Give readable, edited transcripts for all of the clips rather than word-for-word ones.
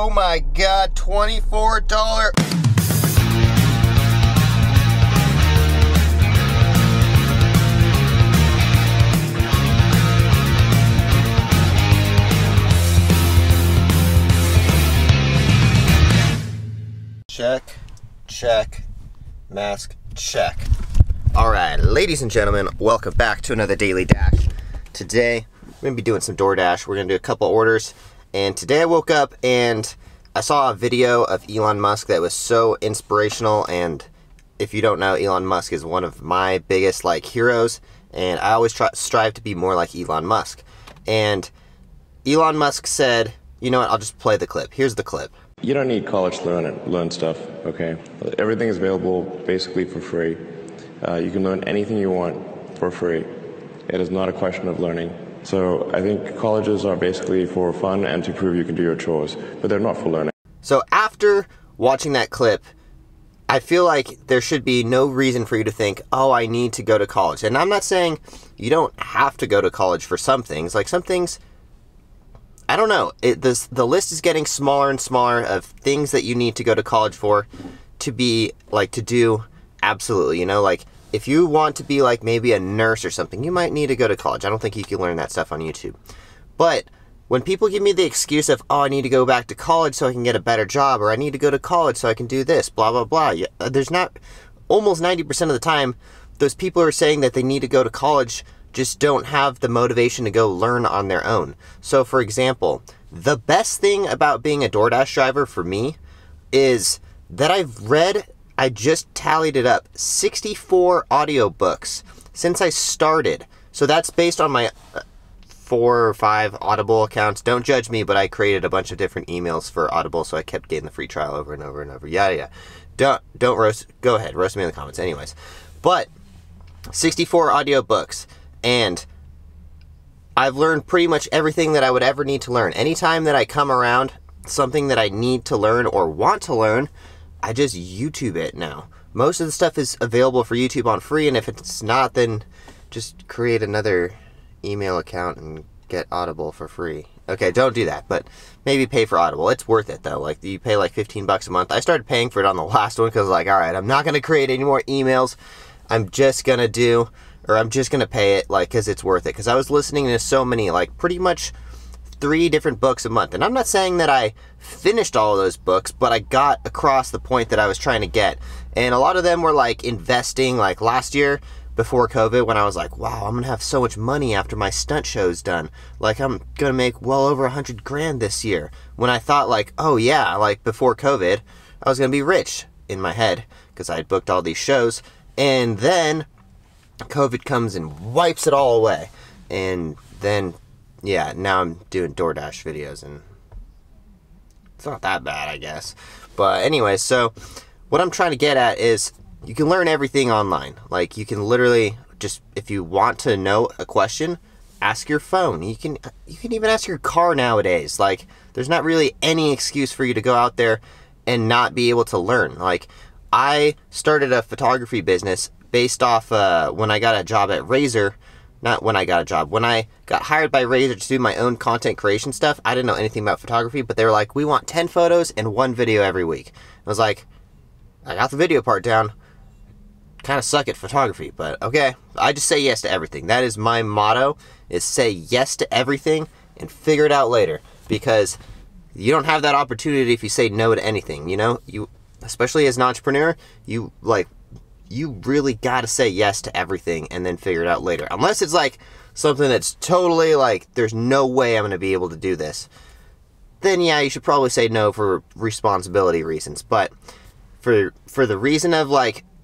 Oh my God, $24. Check, check, mask, check. All right, ladies and gentlemen, welcome back to another Daily Dash. Today, we're gonna be doing some Doordash. We're gonna do a couple orders. And today I woke up and I saw a video of Elon Musk that was so inspirational. And if you don't know, Elon Musk is one of my biggest heroes. And I always strive to be more like Elon Musk. And Elon Musk said, you know what, I'll just play the clip. Here's the clip. You don't need college to learn stuff, okay? Everything is available basically for free. You can learn anything you want for free. It is not a question of learning. So I think colleges are basically for fun and to prove you can do your chores, but they're not for learning. So after watching that clip, I feel like there should be no reason for you to think, oh, I need to go to college. And I'm not saying you don't have to go to college for some things. Like some things, I don't know. The list is getting smaller and smaller of things that you need to go to college for to be, to do absolutely, if you want to be maybe a nurse or something, you might need to go to college. I don't think you can learn that stuff on YouTube. But when people give me the excuse of, oh, I need to go back to college so I can get a better job, or I need to go to college so I can do this, blah, blah, blah. There's not, almost 90% of the time, those people who are saying that they need to go to college just don't have the motivation to go learn on their own. So, for example, the best thing about being a Doordash driver for me is that I just tallied it up, 64 audiobooks since I started. So that's based on my 4 or 5 Audible accounts. Don't judge me, but I created a bunch of different emails for Audible, so I kept getting the free trial over and over and over. Yeah. Don't roast, go ahead, roast me in the comments. Anyways, but 64 audiobooks, and I've learned pretty much everything that I would ever need to learn. Anytime that I come around something that I need to learn or want to learn, I just YouTube it now. Most of the stuff is available for YouTube on free, and if it's not, then just create another email account and get Audible for free. Okay, don't do that, but maybe pay for Audible. It's worth it, though. You pay $15 a month. I started paying for it on the last one because all right, I'm not going to create any more emails. I'm just going to pay it, because it's worth it. Because I was listening to so many, pretty much 3 different books a month. And I'm not saying that I finished all of those books, but I got across the point that I was trying to get. And a lot of them were investing, last year before COVID, when I was wow, I'm gonna have so much money after my stunt show's done. I'm gonna make well over 100 grand this year. When I thought oh yeah, before COVID, I was gonna be rich in my head because I had booked all these shows. And then COVID comes and wipes it all away. And then yeah, now I'm doing Doordash videos, and it's not that bad, I guess. But anyway, so what I'm trying to get at is you can learn everything online. You can literally just, if you want to know a question, ask your phone. You can even ask your car nowadays. There's not really any excuse for you to go out there and not be able to learn. I started a photography business based off when I got a job at Razor. Not when I got a job. When I got hired by Razor to do my own content creation stuff, I didn't know anything about photography, but they were we want 10 photos and 1 video every week. I was I got the video part down. Kind of suck at photography, but okay. I just say yes to everything. That is my motto, is say yes to everything and figure it out later. Because you don't have that opportunity if you say no to anything, You, especially as an entrepreneur, you really got to say yes to everything and then figure it out later. Unless it's something that's totally there's no way I'm going to be able to do this. Then yeah, you should probably say no for responsibility reasons. But for the reason of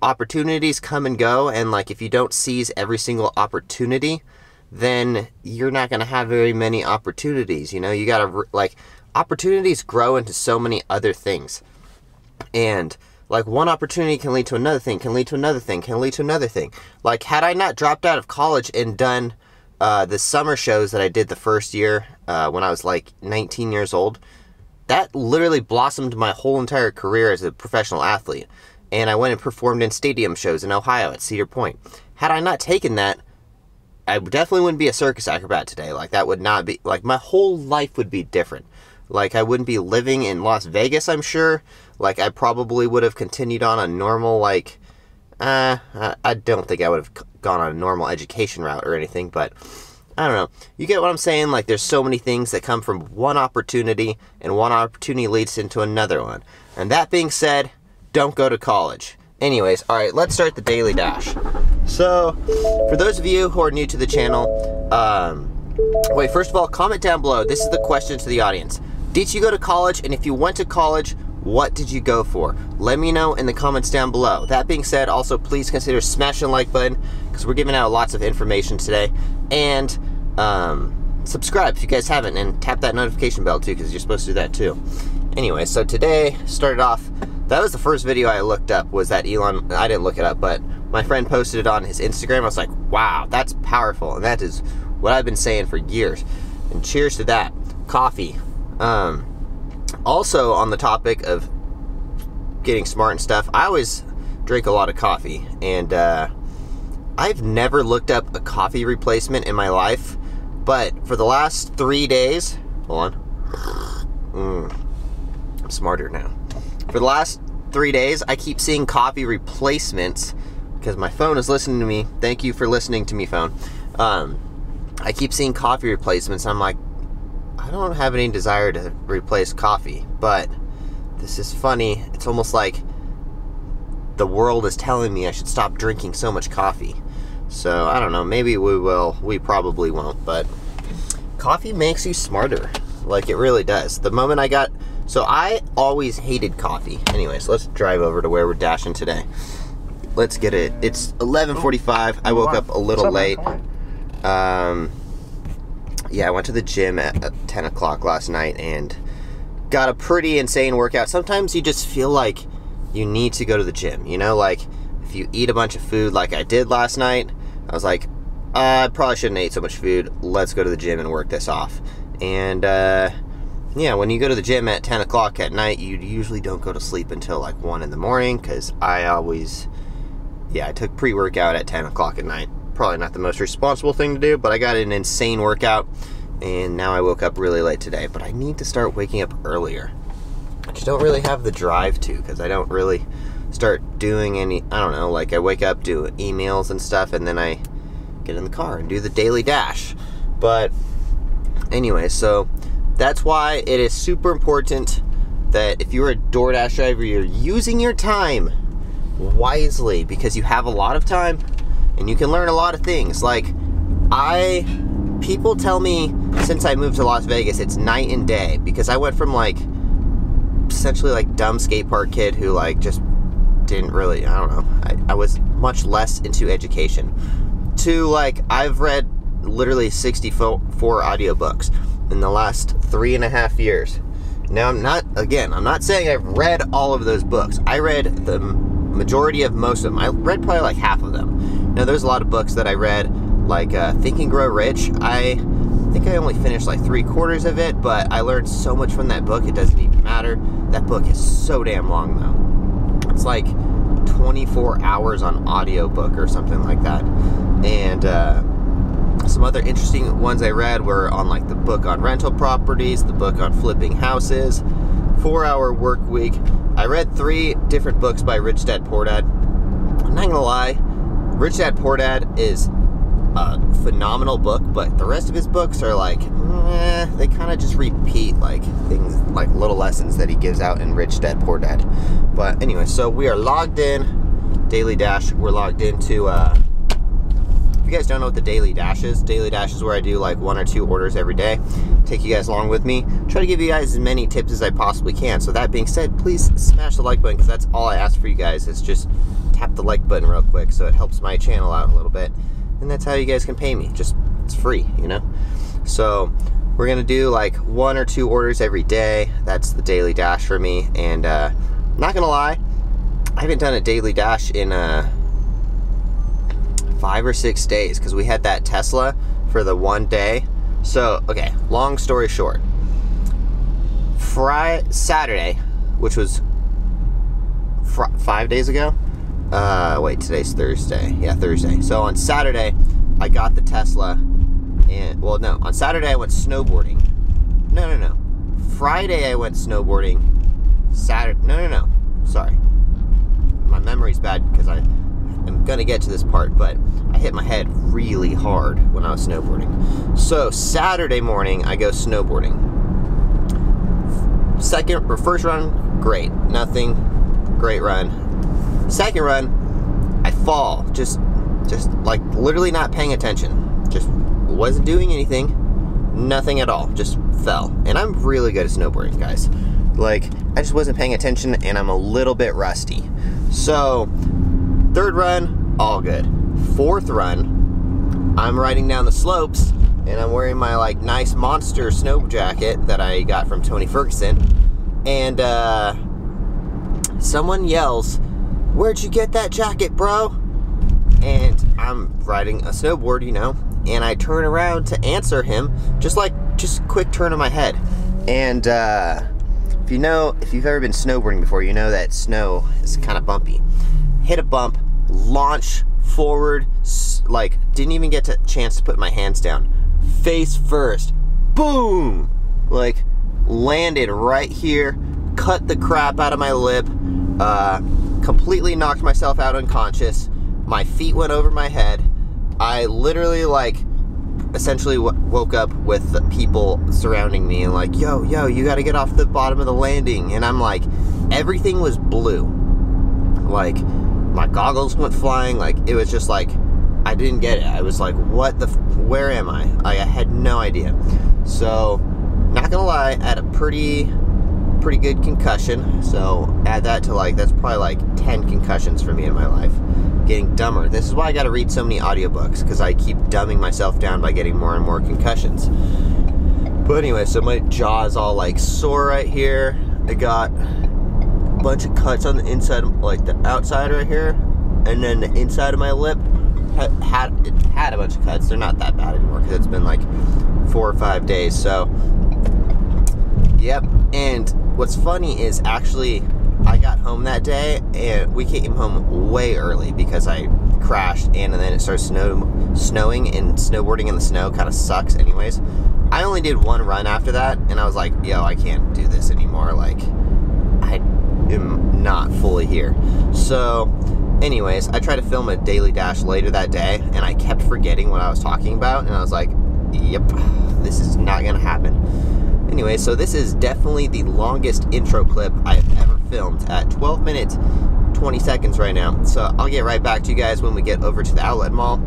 opportunities come and go, and if you don't seize every single opportunity, then you're not going to have very many opportunities. You got to opportunities grow into so many other things. And one opportunity can lead to another thing, can lead to another thing, can lead to another thing. Had I not dropped out of college and done the summer shows that I did the first year when I was 19 years old, that literally blossomed my whole entire career as a professional athlete. And I went and performed in stadium shows in Ohio at Cedar Point. Had I not taken that, I definitely wouldn't be a circus acrobat today. That would not be, my whole life would be different. Like, I wouldn't be living in Las Vegas, I'm sure. Like, I probably would have continued on a normal, like, I don't think I would have gone on a normal education route or anything, but I don't know. You get what I'm saying? Like, there's so many things that come from one opportunity, and one opportunity leads into another one. And that being said, don't go to college. Anyways, alright, let's start the Daily Dash. So, for those of you who are new to the channel, wait, first of all, comment down below. This is the question to the audience. Did you go to college? And if you went to college, what did you go for? Let me know in the comments down below. That being said, also please consider smashing the like button, because we're giving out lots of information today. And subscribe if you guys haven't, and tap that notification bell too, because you're supposed to do that too. Anyway, so today started off, that was the first video I looked up, was that Elon, I didn't look it up, but my friend posted it on his Instagram. I was like, wow, that's powerful, and that is what I've been saying for years. And cheers to that. Coffee. Also, on the topic of getting smart and stuff, I always drink a lot of coffee, and I've never looked up a coffee replacement in my life, but for the last 3 days, hold on, I'm smarter now. For the last 3 days, I keep seeing coffee replacements, because my phone is listening to me. Thank you for listening to me, phone. I keep seeing coffee replacements. I'm like, I don't have any desire to replace coffee, but this is funny. It's almost like the world is telling me I should stop drinking so much coffee. So, I don't know. Maybe we will. We probably won't, but coffee makes you smarter. Like, it really does. The moment I got... So, I always hated coffee. Anyways, let's drive over to where we're dashing today. Let's get it. It's 11:45. I woke up a little late. Yeah, I went to the gym at 10 o'clock last night and got a pretty insane workout. Sometimes you just feel like you need to go to the gym, you know? Like, if you eat a bunch of food like I did last night, I was like, I probably shouldn't have ate so much food. Let's go to the gym and work this off. And, yeah, when you go to the gym at 10 o'clock at night, you usually don't go to sleep until like 1 in the morning, because I always, yeah, I took pre-workout at 10 o'clock at night. Probably not the most responsible thing to do, but I got an insane workout, and now I woke up really late today. But I need to start waking up earlier. I just don't really have the drive to, because I don't really start doing any, I don't know, like I wake up, do emails and stuff, and then I get in the car and do the Daily Dash. But anyway, so that's why it is super important that if you're a Doordash driver, you're using your time wisely, because you have a lot of time and you can learn a lot of things. Like, people tell me since I moved to Las Vegas, it's night and day, because I went from like, essentially like dumb skate park kid who like just didn't really, I don't know, I was much less into education, to like, I've read literally 64 audiobooks in the last 3.5 years. Now, I'm not saying I've read all of those books. I read the majority of most of them. I read probably like half of them. Now, there's a lot of books that I read, like Think and Grow Rich. I think I only finished like 3/4 of it, but I learned so much from that book, it doesn't even matter. That book is so damn long, though. It's like 24 hours on audiobook or something like that. And some other interesting ones I read were on like the book on rental properties, the book on flipping houses, 4-Hour Work Week. I read 3 different books by Rich Dad Poor Dad. I'm not gonna lie, Rich Dad Poor Dad is a phenomenal book, but the rest of his books are like, they kind of just repeat like things, like little lessons that he gives out in Rich Dad Poor Dad. But anyway, so we are logged in, Daily Dash. We're logged into, if you guys don't know what the Daily Dash is where I do like 1 or 2 orders every day. Take you guys along with me. Try to give you guys as many tips as I possibly can. So that being said, please smash the like button, because that's all I ask for you guys, is just tap the like button real quick, so it helps my channel out a little bit. And that's how you guys can pay me. Just, it's free, you know? So we're gonna do like 1 or 2 orders every day. That's the Daily Dash for me. And not gonna lie, I haven't done a Daily Dash in 5 or 6 days, because we had that Tesla for the 1 day. So, okay, long story short, Saturday, which was 5 days ago, wait, today's Thursday. Yeah, Thursday. So on Saturday, I got the Tesla, and, well, no, on Saturday I went snowboarding. No. Friday I went snowboarding. Saturday, no, sorry. My memory's bad because I'm gonna get to this part, but I hit my head really hard when I was snowboarding. So Saturday morning I go snowboarding. First run, great, nothing, great run. Second run, I fall, just like literally not paying attention. Just wasn't doing anything, nothing at all, just fell. And I'm really good at snowboarding, guys. Like, I just wasn't paying attention and I'm a little bit rusty. So, third run, all good. Fourth run, I'm riding down the slopes and I'm wearing my like nice monster snow jacket that I got from Tony Ferguson. And someone yells, "Where'd you get that jacket, bro?" And I'm riding a snowboard, you know, and I turn around to answer him, just quick turn of my head. And if you've ever been snowboarding before, you know that snow is kind of bumpy. Hit a bump, launch forward, like didn't even get a chance to put my hands down. Face first, boom! Like landed right here, cut the crap out of my lip, completely knocked myself out unconscious. My feet went over my head. I literally like essentially woke up with the people surrounding me and like, yo, you gotta get off the bottom of the landing. And I'm like, everything was blue. Like, my goggles went flying. Like, it was just like, I didn't get it. I was like, where am I? I had no idea. So, not gonna lie, I had a pretty good concussion. So, add that to like, that's probably like 10 concussions for me in my life. Getting dumber. This is why I gotta read so many audiobooks, because I keep dumbing myself down by getting more and more concussions. But anyway, so my jaw is all like sore right here. I got a bunch of cuts on the inside, like the outside right here, and then the inside of my lip had a bunch of cuts. They're not that bad anymore because it's been like 4 or 5 days. So, yep. And what's funny is actually, I got home that day and we came home way early because I crashed and then it started snowing, and snowboarding in the snow kind of sucks anyways. I only did one run after that and I was like, yo, I can't do this anymore. Like, I am not fully here. So anyways, I tried to film a daily dash later that day and I kept forgetting what I was talking about, and I was like, yep, this is not gonna happen. Anyway, so this is definitely the longest intro clip I have ever filmed at 12 minutes, 20 seconds right now. So I'll get right back to you guys when we get over to the outlet mall,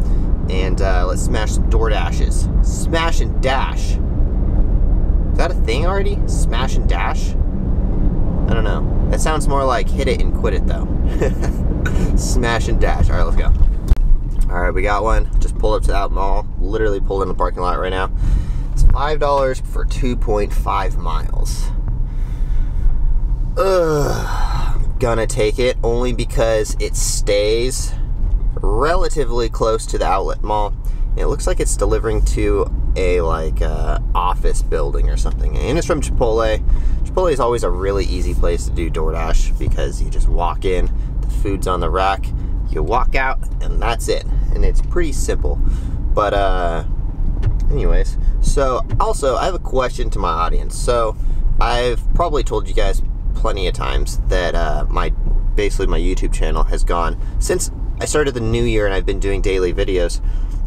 and let's smash some Doordashes. Smash and dash. Is that a thing already? Smash and dash? I don't know. That sounds more like hit it and quit it though. Smash and dash. All right, let's go. All right, we got one. Just pulled up to the outlet mall. Literally pulled in the parking lot right now. It's $5 for 2.5 miles. I'm gonna take it only because it stays relatively close to the outlet mall. And it looks like it's delivering to a office building or something. And it's from Chipotle. Chipotle is always a really easy place to do DoorDash because you just walk in, the food's on the rack, you walk out, and that's it. And it's pretty simple. But anyways, so also I have a question to my audience. So I've probably told you guys plenty of times that basically my YouTube channel has gone, since I started the new year and I've been doing daily videos,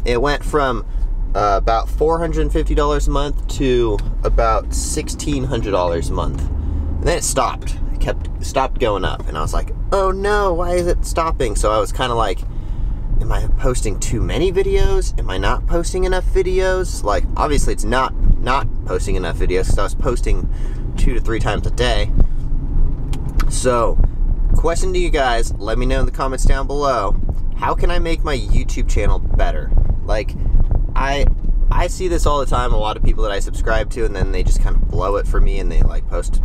it went from about $450 a month to about $1,600 a month. And then it stopped. It stopped going up, and I was like, oh no, why is it stopping? So I was kind of like, am I posting too many videos? Am I not posting enough videos? Like, obviously it's not posting enough videos because I was posting 2 to 3 times a day. So, question to you guys, let me know in the comments down below, how can I make my YouTube channel better? Like, I see this all the time, a lot of people that I subscribe to, and then they just kind of blow it for me and they like post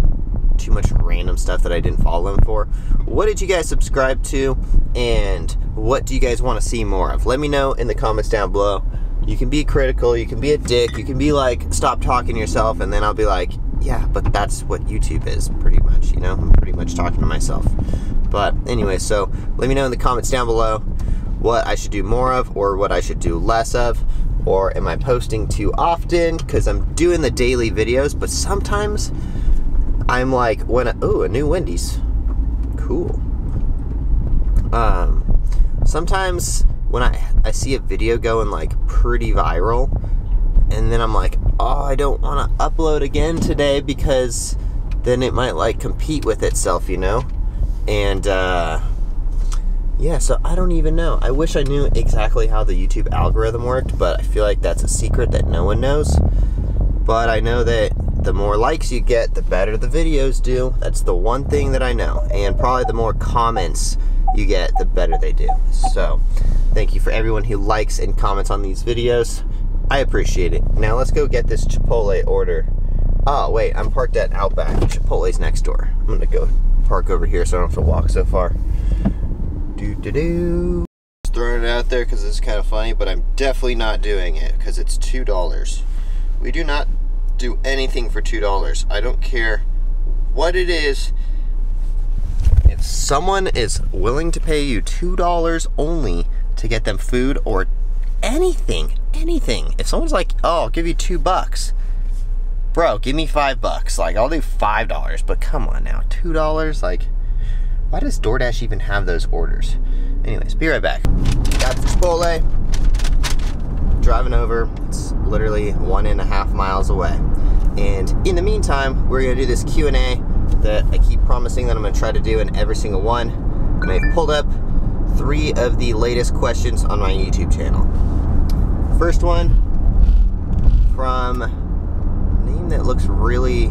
too much random stuff that I didn't follow them for. What did you guys subscribe to, and what do you guys want to see more of? Let me know in the comments down below. You can be critical, you can be a dick, you can be like, stop talking to yourself, and then I'll be like, yeah, but that's what YouTube is, pretty much, you know? I'm pretty much talking to myself. But anyway, so let me know in the comments down below what I should do more of or what I should do less of. Or am I posting too often? Because I'm doing the daily videos, but sometimes I'm like, ooh, a new Wendy's. Cool. Sometimes when I see a video going like pretty viral, and then I'm like, oh, I don't want to upload again today because then it might like compete with itself, you know? And yeah, so I don't even know. I wish I knew exactly how the YouTube algorithm worked, but I feel like that's a secret that no one knows. But I know that the more likes you get, the better the videos do. That's the one thing that I know. And probably the more comments you get, the better they do. So thank you for everyone who likes and comments on these videos. I appreciate it. Now let's go get this Chipotle order. Oh wait, I'm parked at Outback. Chipotle's next door. I'm gonna go park over here so I don't have to walk so far. Just throwing it out there because it's kind of funny, but I'm definitely not doing it because it's $2. We do not do anything for $2. I don't care what it is. If someone is willing to pay you $2 only to get them food or anything, if someone's like, oh, I'll give you $2, bro, give me $5. Like, I'll do $5, but come on now, $2? Like, why does Doordash even have those orders? Anyways, be right back. Got the Chipotle. Driving over. It's literally 1.5 miles away. And in the meantime, we're gonna do this Q&A that I keep promising that I'm gonna try to do in every single one. And I've pulled up 3 of the latest questions on my YouTube channel. First one from a name that looks really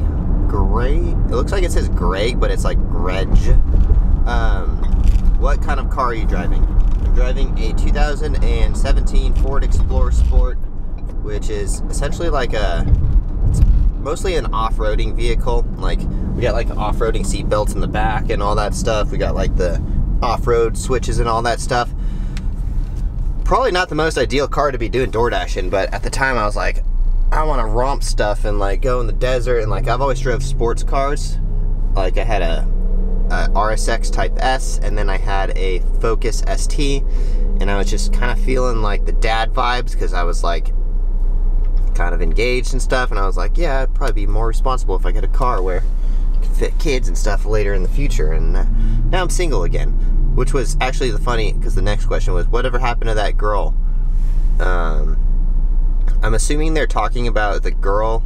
gray. It looks like it says Greg, but it's like Greg. What kind of car are you driving? I'm driving a 2017 Ford Explorer Sport, which is essentially like it's mostly an off-roading vehicle. Like, we got like off-roading seat belts in the back and all that stuff. We got like the off-road switches and all that stuff. Probably not the most ideal car to be doing Doordash in, but at the time I was like, I want to romp stuff and like go in the desert, and like I've always drove sports cars. Like, I had a RSX Type S, and then I had a Focus ST, and I was just kind of feeling like the dad vibes because I was like kind of engaged and stuff, and I was like, yeah, I'd probably be more responsible if I get a car where I could fit kids and stuff later in the future. And now I'm single again, which was actually the funny, because the next question was, whatever happened to that girl? I'm assuming they're talking about the girl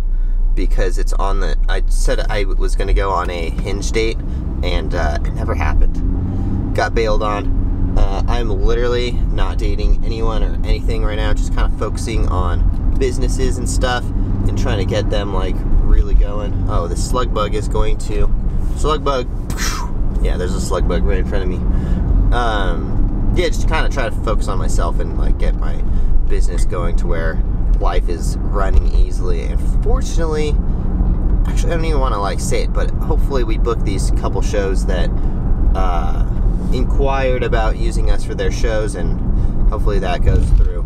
because it's on the, I said I was going to go on a Hinge date, and it never happened. Got bailed on. I'm literally not dating anyone or anything right now, just kind of focusing on businesses and stuff and trying to get them like really going. Oh, this slug bug is going to, slug bug, yeah, there's a slug bug right in front of me. Yeah, just kind of try to focus on myself and like get my business going to where life is running easily. And fortunately, actually I don't even want to like say it, but hopefully we book these couple shows that inquired about using us for their shows, and hopefully that goes through.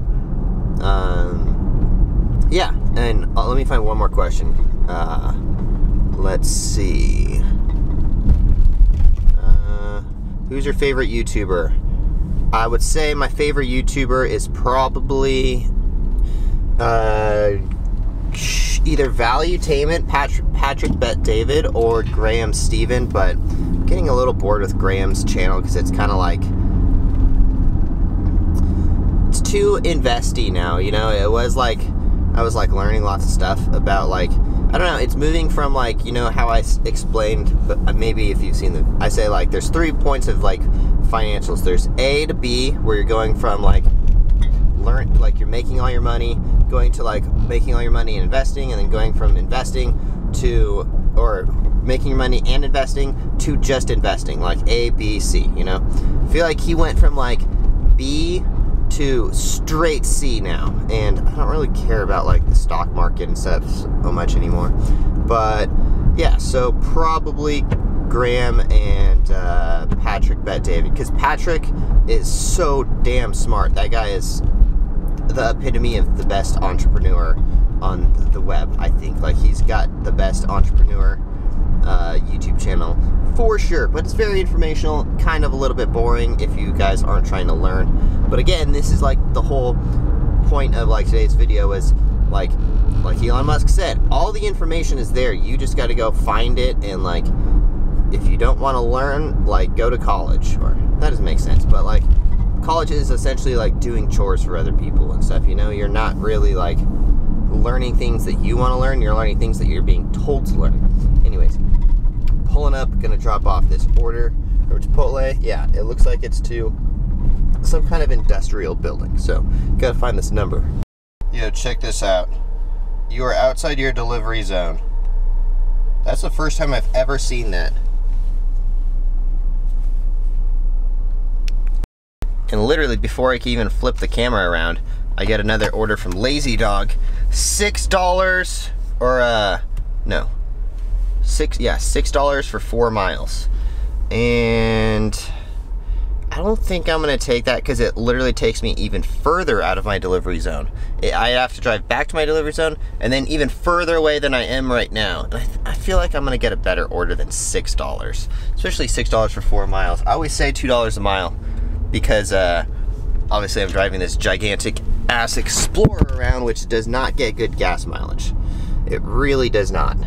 Yeah, and let me find one more question. Let's see. Who's your favorite YouTuber? I would say my favorite YouTuber is probably either Valuetainment, Patrick Bet David, or Graham Steven, but I'm getting a little bored with Graham's channel because it's kind of like, it's too investy now, you know? It was like, I was like learning lots of stuff about like, I don't know, it's moving from like, you know how I explained, but maybe if you've seen I say like there's 3 points of like financials. There's A to B, where you're going from like like you're making all your money, going to like making all your money and investing, and then going from investing to, or making your money and investing to just investing, like A, B, C, you know? I feel like he went from like B to straight C now, and I don't really care about like the stock market and stuff so much anymore. But yeah, so probably Graham and Patrick Bet David, because Patrick is so damn smart. That guy is the epitome of the best entrepreneur on the web, I think. Like, he's got the best entrepreneur YouTube channel for sure, but it's very informational, kind of a little bit boring if you guys aren't trying to learn. But again, this is like the whole point of like today's video is like like Elon Musk said, all the information is there. You just got to go find it, and like, if you don't want to learn, like, go to college. Or that doesn't make sense, but like, college is essentially like doing chores for other people and stuff, you know? You're not really like learning things that you want to learn, you're learning things that you're being told to learn. Anyways, pulling up, gonna drop off this order from Chipotle. Yeah, it looks like it's to some kind of industrial building, so gotta find this number. Yo, check this out. You are outside your delivery zone. That's the first time I've ever seen that. And literally, before I can even flip the camera around, I get another order from Lazy Dog. $6, or no. $6 for 4 miles. And I don't think I'm gonna take that because it literally takes me even further out of my delivery zone. I have to drive back to my delivery zone and then even further away than I am right now. I feel like I'm gonna get a better order than $6, especially $6 for 4 miles. I always say $2 a mile because obviously I'm driving this gigantic ass Explorer around, which does not get good gas mileage. It really does not.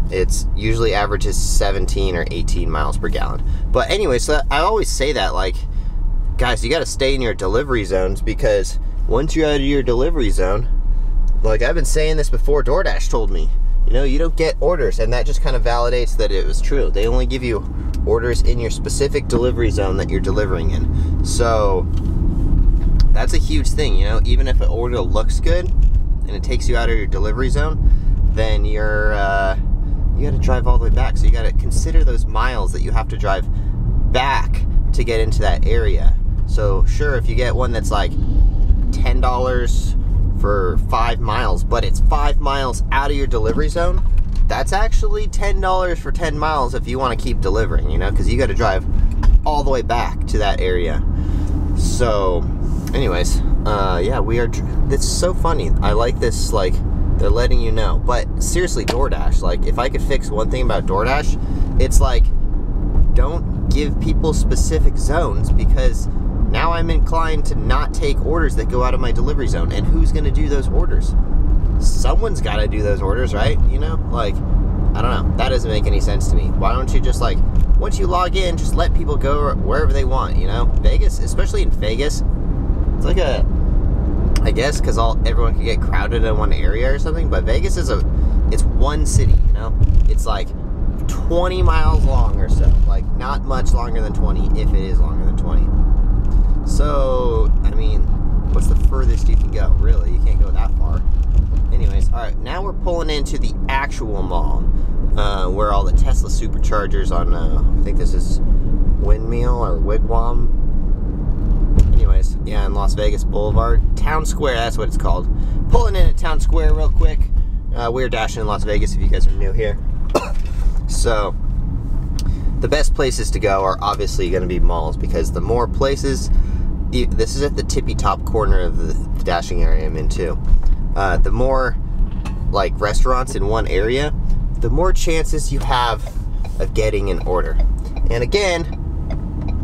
It's usually averages 17 or 18 miles per gallon. But anyway, so I always say that, like, guys, you got to stay in your delivery zones, because once you're out of your delivery zone, like I've been saying this before, DoorDash told me, you know, you don't get orders, and that just kind of validates that it was true. They only give you orders in your specific delivery zone that you're delivering in. So that's a huge thing, you know. Even if an order looks good and it takes you out of your delivery zone, then you're you got to drive all the way back. So you got to consider those miles that you have to drive back to get into that area. So sure, if you get one that's like $10 for 5 miles, but it's 5 miles out of your delivery zone, that's actually $10 for 10 miles if you want to keep delivering, you know, because you got to drive all the way back to that area. So anyways, yeah, it's so funny. I like this, like, they're letting you know. But seriously, DoorDash, like, if I could fix one thing about DoorDash, it's like, don't give people specific zones, because now I'm inclined to not take orders that go out of my delivery zone. And who's going to do those orders? Someone's got to do those orders, right? You know, like, I don't know. That doesn't make any sense to me. Why don't you just, like, once you log in, just let people go wherever they want, you know? Vegas, especially in Vegas, it's like a, I guess because everyone can get crowded in one area or something, but Vegas is it's one city, you know? It's like 20 miles long or so. Like, not much longer than 20, if it is longer than 20. So, I mean, what's the furthest you can go? Really, you can't go that far. Anyways, alright, now we're pulling into the actual mall, where all the Tesla superchargers on, I think this is Windmill or Wigwam. Anyways, yeah, in Las Vegas Boulevard. Town Square, that's what it's called. Pulling in at Town Square real quick. We're dashing in Las Vegas if you guys are new here. So, the best places to go are obviously going to be malls, because the more places, this is at the tippy top corner of the dashing area I'm in too. The more, like, restaurants in one area, the more chances you have of getting an order. And again,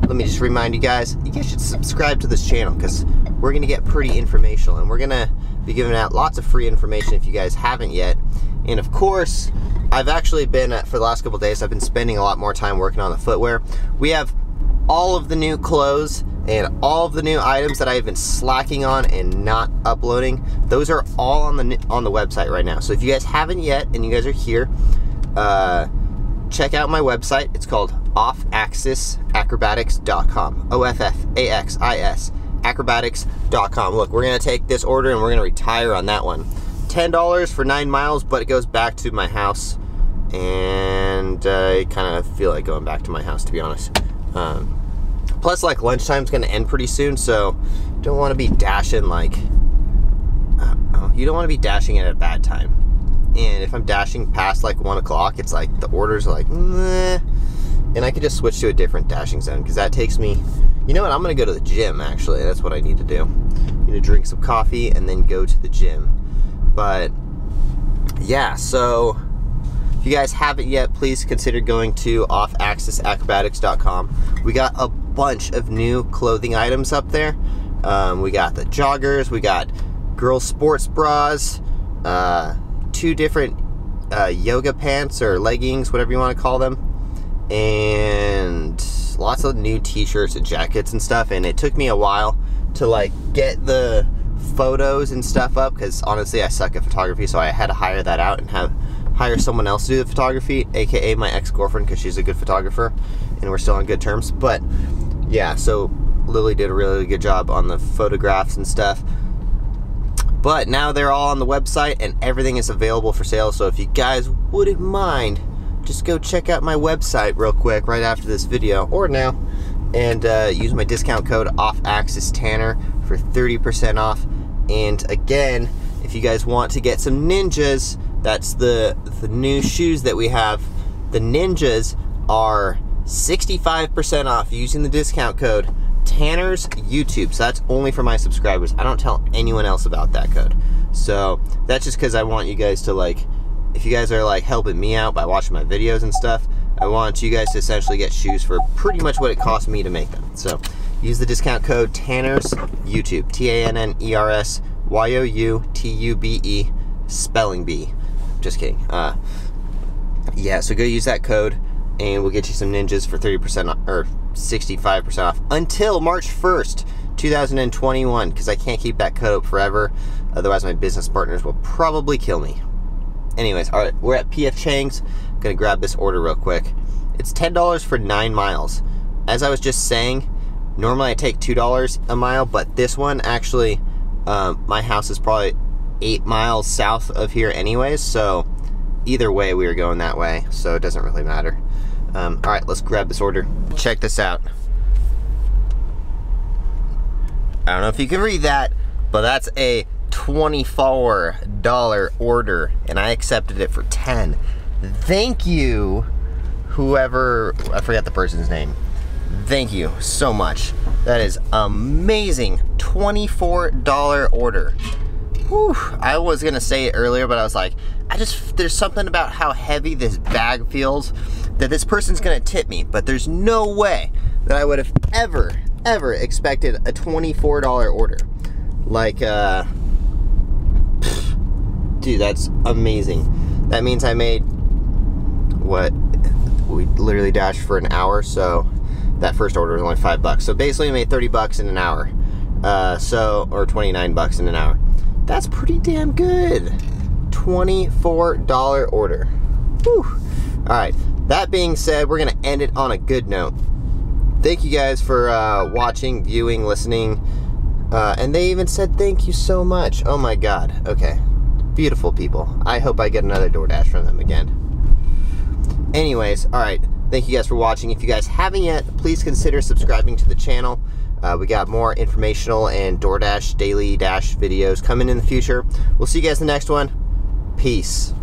let me just remind you guys should subscribe to this channel, because we're going to get pretty informational, and we're going to be giving out lots of free information if you guys haven't yet. And of course, I've actually been, for the last couple days, I've been spending a lot more time working on the footwear. We have all of the new clothes and all of the new items that I've been slacking on and not uploading. Those are all on the website right now. So if you guys haven't yet and you guys are here, check out my website. It's called offaxisacrobatics.com. OFFAXIS acrobatics.com. Look, we're gonna take this order and we're gonna retire on that one. $10 for 9 miles, but it goes back to my house, and I kind of feel like going back to my house, to be honest. Plus, like, lunchtime's gonna end pretty soon, so don't want to be dashing, like, you don't want to be dashing at a bad time. And if I'm dashing past like 1 o'clock, it's like the orders are like, meh. And I could just switch to a different dashing zone, because that takes me, you know what, I'm gonna go to the gym. Actually, that's what I need to do. I need to drink some coffee and then go to the gym. But yeah, so if you guys haven't yet, please consider going to offaxisacrobatics.com. We got a bunch of new clothing items up there. We got the joggers, we got girls sports bras, 2 different yoga pants or leggings, whatever you want to call them, and lots of new t-shirts and jackets and stuff. And it took me a while to like get the photos and stuff up, because honestly I suck at photography, so I had to hire that out and hire someone else to do the photography, aka my ex-girlfriend, because she's a good photographer and we're still on good terms. But yeah, so Lily did a really good job on the photographs and stuff. But now they're all on the website and everything is available for sale. So if you guys wouldn't mind, just go check out my website real quick right after this video, or now, and use my discount code OffAxisTanner for 30% off. And again, if you guys want to get some Ninjas, that's the new shoes that we have. The Ninjas are 65% off using the discount code Tanner's YouTube. So that's only for my subscribers. I don't tell anyone else about that code. So that's just because I want you guys to, like, if you guys are like helping me out by watching my videos and stuff, I want you guys to essentially get shoes for pretty much what it costs me to make them. So use the discount code Tanner's YouTube, TANNERSYOUTUBE, spelling bee. Just kidding. Yeah, so go use that code and we'll get you some Ninjas for 30% off, or 65% off until March 1st, 2021, because I can't keep that code up forever. Otherwise my business partners will probably kill me. Anyways, all right, we're at PF Chang's. I'm gonna grab this order real quick. It's $10 for 9 miles. As I was just saying, normally I take $2 a mile, but this one actually, my house is probably 8 miles south of here anyways, so either way we were going that way, so it doesn't really matter. All right, let's grab this order. Check this out. I don't know if you can read that, but that's a $24 order, and I accepted it for 10. Thank you, whoever, I forgot the person's name. Thank you so much. That is amazing. $24 order. Whew. I was gonna say it earlier, but I was like, there's something about how heavy this bag feels that this person's gonna tip me, but there's no way that I would have ever expected a $24 order. Like, dude, that's amazing. That means I made, what, we literally dashed for an hour, so that first order was only $5. So basically I made 30 bucks in an hour. Or 29 bucks in an hour. That's pretty damn good. $24 order. Whew. All right, that being said, we're gonna end it on a good note. Thank you guys for watching, viewing, listening, and they even said thank you so much. Oh my God, okay. Beautiful people. I hope I get another DoorDash from them again. Anyways, all right, thank you guys for watching. If you guys haven't yet, please consider subscribing to the channel. We got more informational and DoorDash daily dash videos coming in the future. We'll see you guys in the next one. Peace.